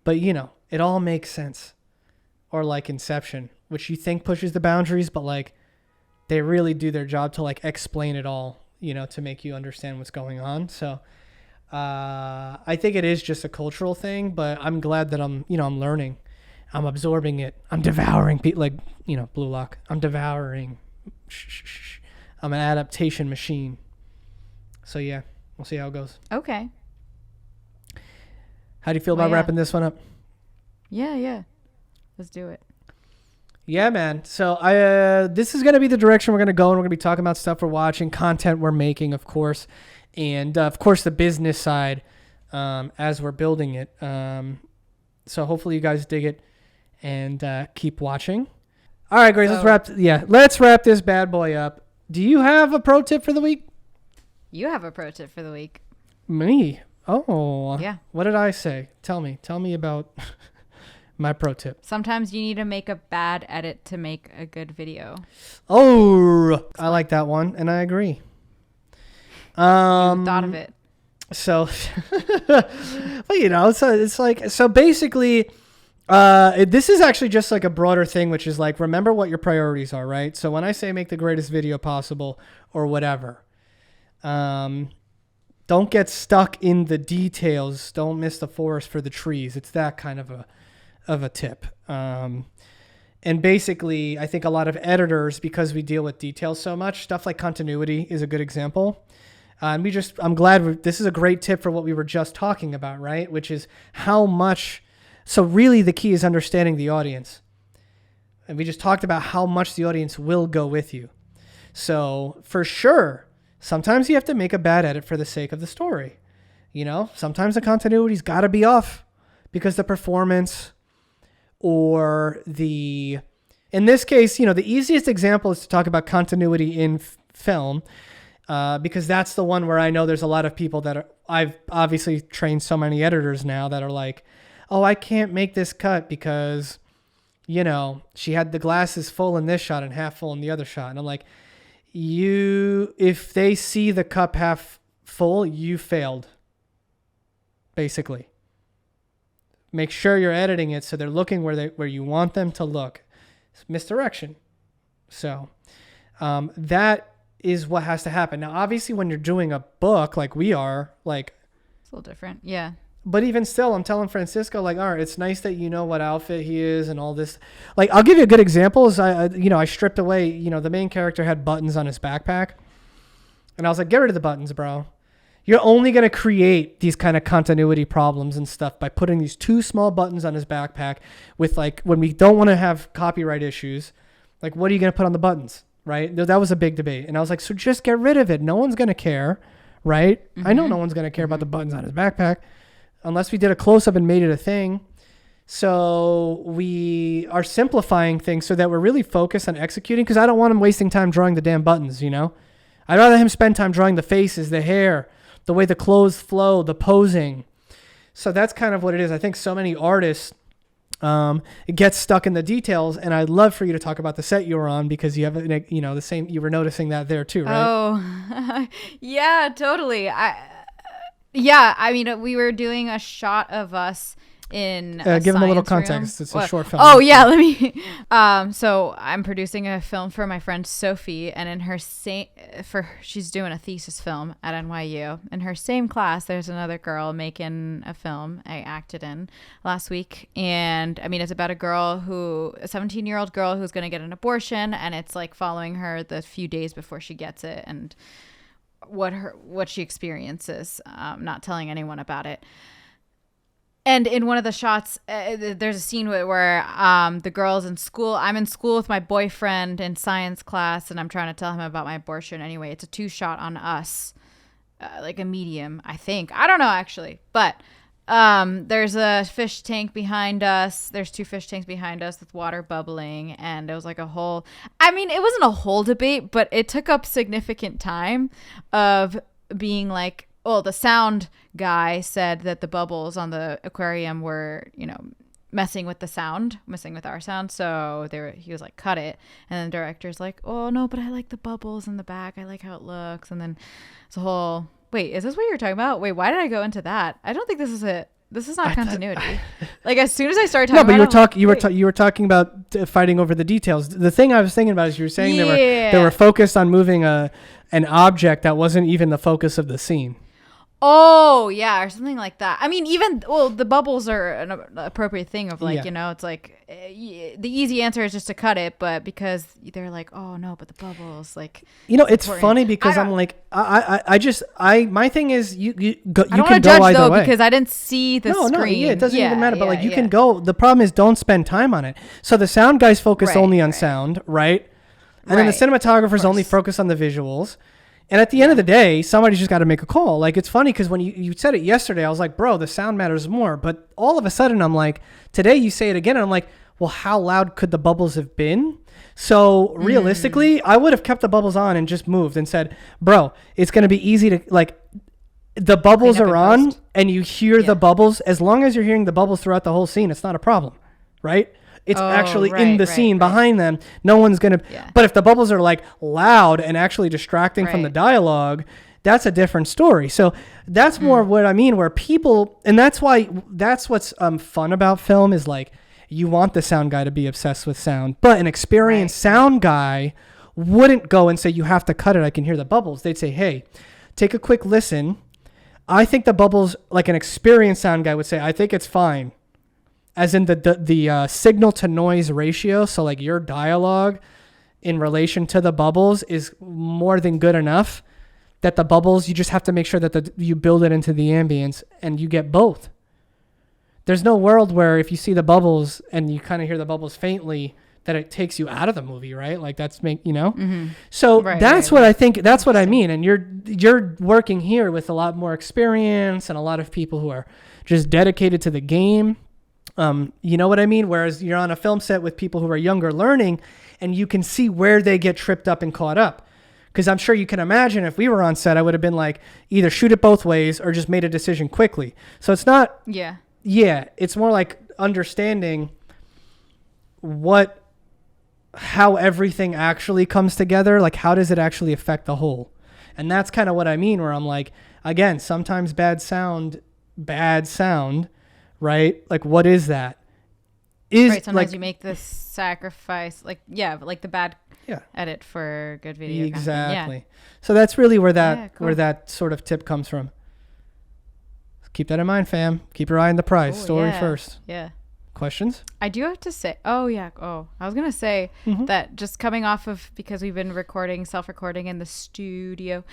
But, you know, it all makes sense. Or like Inception, which you think pushes the boundaries, but like they really do their job to like explain it all, you know, to make you understand what's going on. So I think it is just a cultural thing, but I'm glad that I'm learning. I'm absorbing it. I'm devouring like, you know, Blue Lock. I'm devouring. I'm an adaptation machine. So yeah. We'll see how it goes. Okay. How do you feel about wrapping this one up? Yeah. Let's do it. Yeah, man. So this is going to be the direction we're going to go, and we're going to be talking about stuff we're watching, content we're making, of course, and of course the business side as we're building it. So hopefully you guys dig it and keep watching. All right, Grace, let's wrap this bad boy up. Do you have a pro tip for the week? You have a pro tip for the week. Me? Oh. Yeah. What did I say? Tell me about my pro tip. Sometimes you need to make a bad edit to make a good video. Oh, I like that one, and I agree. You thought of it. So, well, you know, so it's like, so basically, this is actually just like a broader thing, which is like, remember what your priorities are, right? So when I say make the greatest video possible or whatever, don't get stuck in the details. Don't miss the forest for the trees. It's that kind of a tip. And basically, I think a lot of editors, because we deal with details so much, stuff like continuity is a good example. And I'm glad this is a great tip for what we were just talking about, right? Which is how much. So really the key is understanding the audience. And we just talked about how much the audience will go with you. So for sure, sometimes you have to make a bad edit for the sake of the story. You know, sometimes the continuity's got to be off because the performance or the In this case, the easiest example is to talk about continuity in film, because that's the one where I know there's a lot of people I've obviously trained so many editors now that are like, oh, I can't make this cut because, she had the glasses full in this shot and half full in the other shot. And I'm like, if they see the cup half full, you failed, basically. Make sure you're editing it so they're looking where you want them to look. It's misdirection. So that is what has to happen. Now, obviously, when you're doing a book like we are, like, it's a little different. Yeah. But even still, I'm telling Francisco, like, all right, it's nice that you know what outfit he is and all this. Like, I'll give you a good example. I stripped away, the main character had buttons on his backpack. And I was like, get rid of the buttons, bro. You're only going to create these kind of continuity problems and stuff by putting these 2 small buttons on his backpack with, like, when we don't want to have copyright issues, like, what are you going to put on the buttons, right? That was a big debate. And I was like, so just get rid of it. No one's going to care, right? Mm-hmm. I know no one's going to care about the buttons on his backpack unless we did a close-up and made it a thing. So we are simplifying things so that we're really focused on executing, because I don't want him wasting time drawing the damn buttons, I'd rather him spend time drawing the faces, the hair, the way the clothes flow, the posing. So that's kind of what it is. I think so many artists get stuck in the details, and I'd love for you to talk about the set you were on, because you have, the same, you were noticing that there too, right? Oh, yeah, totally. We were doing a shot of us in give them a little context. Room. It's a short film. Oh yeah, let me. So I'm producing a film for my friend Sophie, and in her she's doing a thesis film at NYU. In her same class, there's another girl making a film I acted in last week, and it's about a 17-year-old girl who's going to get an abortion, and it's like following her the few days before she gets it, and what she experiences, not telling anyone about it. And in one of the shots, there's a scene where the girl's in school. I'm in school with my boyfriend in science class, and I'm trying to tell him about my abortion. Anyway, it's a 2-shot on us, like a medium, I think. I don't know, actually. But there's a fish tank behind us. There's 2 fish tanks behind us with water bubbling. And it was like it wasn't a whole debate, but it took up significant time of being like, well, the sound guy said that the bubbles on the aquarium were, messing with our sound. So he was like, cut it. And the director's like, oh no, but I like the bubbles in the back. I like how it looks. And then it's a whole, wait, is this what you're talking about? Wait, why did I go into that? I don't think this is it. This is not continuity. Like, as soon as I started talking about you were talking about fighting over the details. The thing I was thinking about is you were saying they were focused on moving an object that wasn't even the focus of the scene. Oh, yeah, or something like that. The bubbles are an appropriate thing of it's like the easy answer is just to cut it, but because they're like, oh no, but the bubbles, like, it's funny because I'm like, my thing is you go, I don't want to judge though because I didn't see the screen. No, it doesn't even matter, but you can go. The problem is don't spend time on it. So the sound guys focus only on sound, right? And then the cinematographers only focus on the visuals. And at the end of the day, somebody's just got to make a call. Like, it's funny because when you said it yesterday, I was like, bro, the sound matters more. But all of a sudden, I'm like, today you say it again. And I'm like, well, how loud could the bubbles have been? So realistically, I would have kept the bubbles on and just moved and said, bro, it's going to be easy to, like, the bubbles are on and you hear the bubbles. As long as you're hearing the bubbles throughout the whole scene, it's not a problem, right? It's actually in the scene behind them. No one's going to... Yeah. But if the bubbles are like loud and actually distracting from the dialogue, that's a different story. So that's more what I mean, where people... And that's what's fun about film is like, you want the sound guy to be obsessed with sound. But an experienced sound guy wouldn't go and say, you have to cut it. I can hear the bubbles. They'd say, hey, take a quick listen. I think the bubbles, like an experienced sound guy would say, I think it's fine. As in the signal to noise ratio. So like your dialogue in relation to the bubbles is more than good enough that the bubbles, you just have to make sure that you build it into the ambience and you get both. There's no world where if you see the bubbles and you kind of hear the bubbles faintly, that it takes you out of the movie, right? Like that's So that's what I think, that's what I mean. And you're working here with a lot more experience and a lot of people who are just dedicated to the game. You know what I mean? Whereas you're on a film set with people who are younger learning, and you can see where they get tripped up and caught up. Because I'm sure you can imagine if we were on set, I would have been like, either shoot it both ways or just made a decision quickly. So it's not, it's more like understanding how everything actually comes together. Like, how does it actually affect the whole? And that's kind of what I mean, where I'm like, again, sometimes bad sound, right? Like, what is that? Right, sometimes you make this sacrifice, like the bad edit for good video. Exactly. Yeah. So that's really where that sort of tip comes from. Keep that in mind, fam. Keep your eye on the prize. Story first. Yeah. Questions? I do have to say, I was going to say that just coming off of, because we've been self-recording in the studio,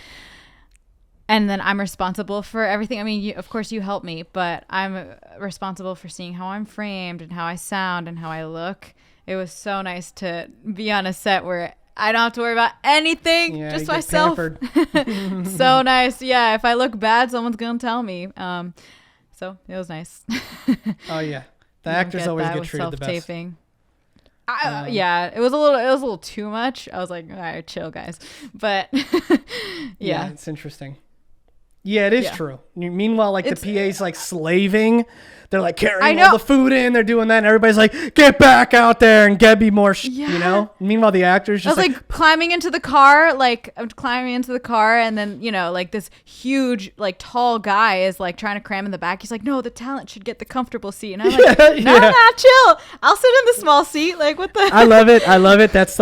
and then I'm responsible for everything. I mean, of course you help me, but I'm responsible for seeing how I'm framed and how I sound and how I look. It was so nice to be on a set where I don't have to worry about anything, just myself. So nice. Yeah. If I look bad, someone's going to tell me. So it was nice. Oh yeah. The actors always get treated the best. Self-taping. It was a little too much. I was like, all right, chill guys. But yeah, it's interesting. Yeah, it is true. Meanwhile, like the PA's like slaving. They're like carrying all the food in. They're doing that. And everybody's like, get back out there and be more, you know? Meanwhile, the actors just like climbing into the car. Like I'm climbing into the car. And then, like this huge, like tall guy is like trying to cram in the back. He's like, no, the talent should get the comfortable seat. And I'm like, no, chill. I'll sit in the small seat. Like what the? I love it. That's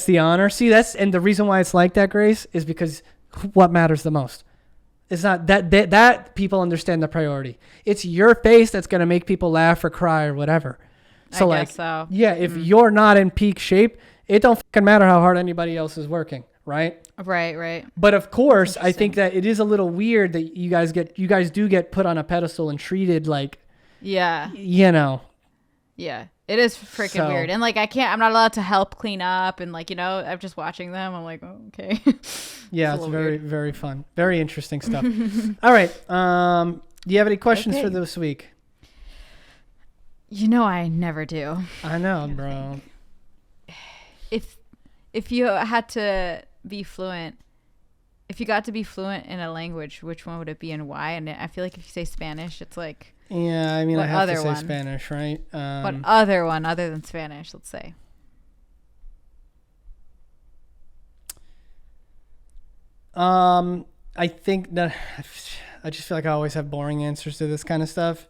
the honor. See, and the reason why it's like that, Grace, is because what matters the most. It's not that people understand the priority. It's your face that's going to make people laugh or cry or whatever. So I guess so. Yeah, if you're not in peak shape, it don't fucking matter how hard anybody else is working, right? Right. But of course, I think that it is a little weird that you guys do get put on a pedestal and treated like, yeah. Yeah, it is freaking weird. And like, I'm not allowed to help clean up. And like, I'm just watching them. I'm like, oh, okay. Yeah, it's very, very fun. Very interesting stuff. All right. Do you have any questions for this week? I never do. I know, bro. If you had to be fluent, if you got to be fluent in a language, which one would it be and why? And I feel like if you say Spanish, it's like, yeah, I mean, I have to say Spanish, right? What other one other than Spanish, let's say? I think that I just feel like I always have boring answers to this kind of stuff.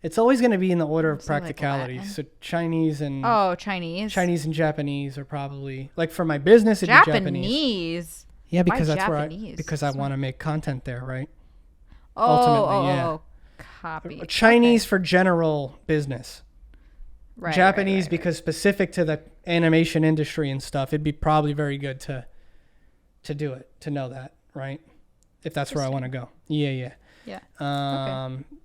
It's always going to be in the order of practicality. So Chinese and Chinese and Japanese are probably, like for my business, it'd be Japanese. Yeah, because that's because I want to make content there, right? Ultimately, copy. Chinese for general business. Right. Japanese because specific to the animation industry and stuff, it'd be probably very good to do it, to know that, right? If that's where I want to go. Yeah.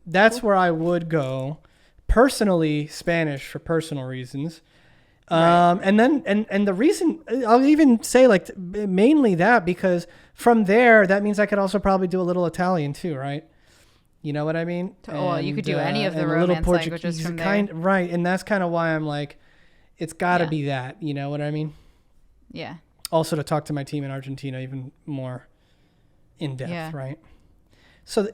That's where I would go. Personally, Spanish for personal reasons. And then and the reason I'll even say like mainly that because from there that means I could also probably do a little Italian too, right? You know what I mean? You could do any of the Romance languages from there. Right, and that's kind of why I'm like, it's got to be that. You know what I mean? Yeah. Also to talk to my team in Argentina even more in depth, right? So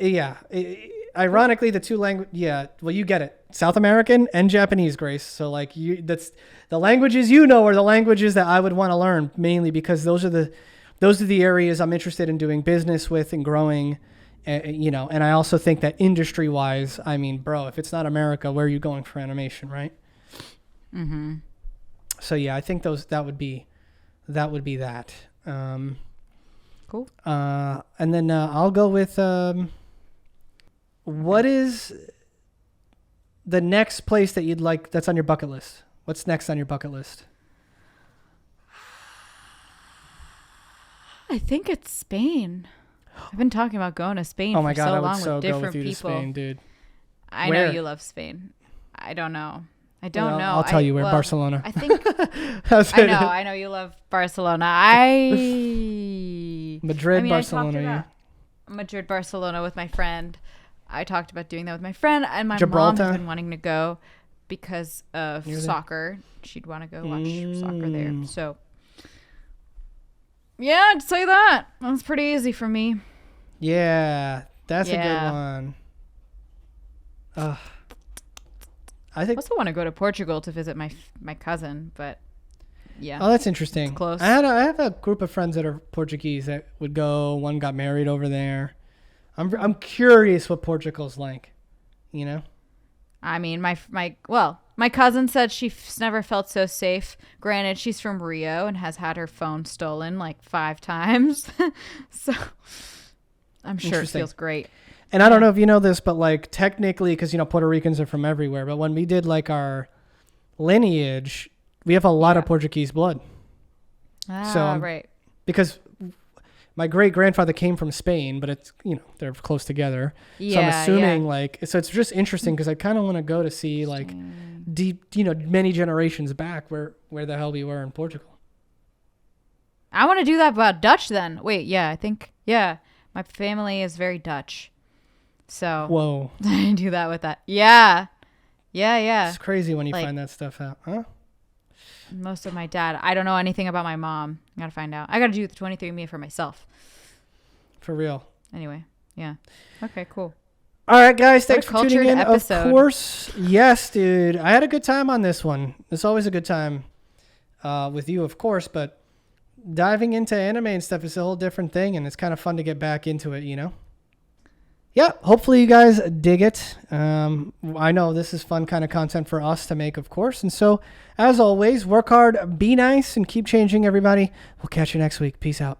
ironically, the two language, well, you get it, South American and Japanese, Grace. So like that's the languages are the languages that I would want to learn mainly because those are the areas I'm interested in doing business with and growing. And I also think that industry-wise, I mean, bro, if it's not America, where are you going for animation, right? Mm-hmm. So yeah, I think that would be that. Cool. And then I'll go with what is the next place that you'd like that's on your bucket list? What's next on your bucket list? I think it's Spain. I've been talking about going to Spain for so long with different people. To Spain, dude. I know you love Spain. I don't know. Know. I'll tell you where. Barcelona. I think. I know you love Barcelona. Madrid, Barcelona. Madrid, Barcelona with my friend. I talked about doing that with my friend, and my Gibraltar. mom has been wanting to go. because of You're soccer. She'd want to go watch soccer there. So, yeah, I'd say that. That's pretty easy for me. Yeah, that's a good one. I think I also want to go to Portugal to visit my cousin, but yeah. Oh, that's interesting. It's close. I have a group of friends that are Portuguese that would go. One got married over there. I'm curious what Portugal's like, you know? I mean, my cousin said she's never felt so safe. Granted, she's from Rio and has had her phone stolen like 5 times. So I'm sure it feels great. And I don't know if you know this, but like technically, because, you know, Puerto Ricans are from everywhere. But when we did like our lineage, we have a lot of Portuguese blood. Right. Because my great grandfather came from Spain, but it's, you know, they're close together. So I'm assuming so it's just interesting because I kind of want to go to see like deep, you know, many generations back where the hell we were in Portugal. I want to do that about Dutch then. Wait, I think, my family is very Dutch. So whoa, I do that with that. Yeah. It's crazy when you find that stuff out, huh? Most of my dad. I don't know anything about my mom. I gotta find out. I gotta do the 23andMe for myself. For real. Anyway, yeah. Okay, cool. All right, guys. Thanks for tuning in. Episode. Of course. Yes, dude. I had a good time on this one. It's always a good time with you, of course. But diving into anime and stuff is a whole different thing. And it's kind of fun to get back into it, you know? Yeah, hopefully you guys dig it. I know this is fun kind of content for us to make, of course. And so, as always, work hard, be nice, and keep changing, everybody. We'll catch you next week. Peace out.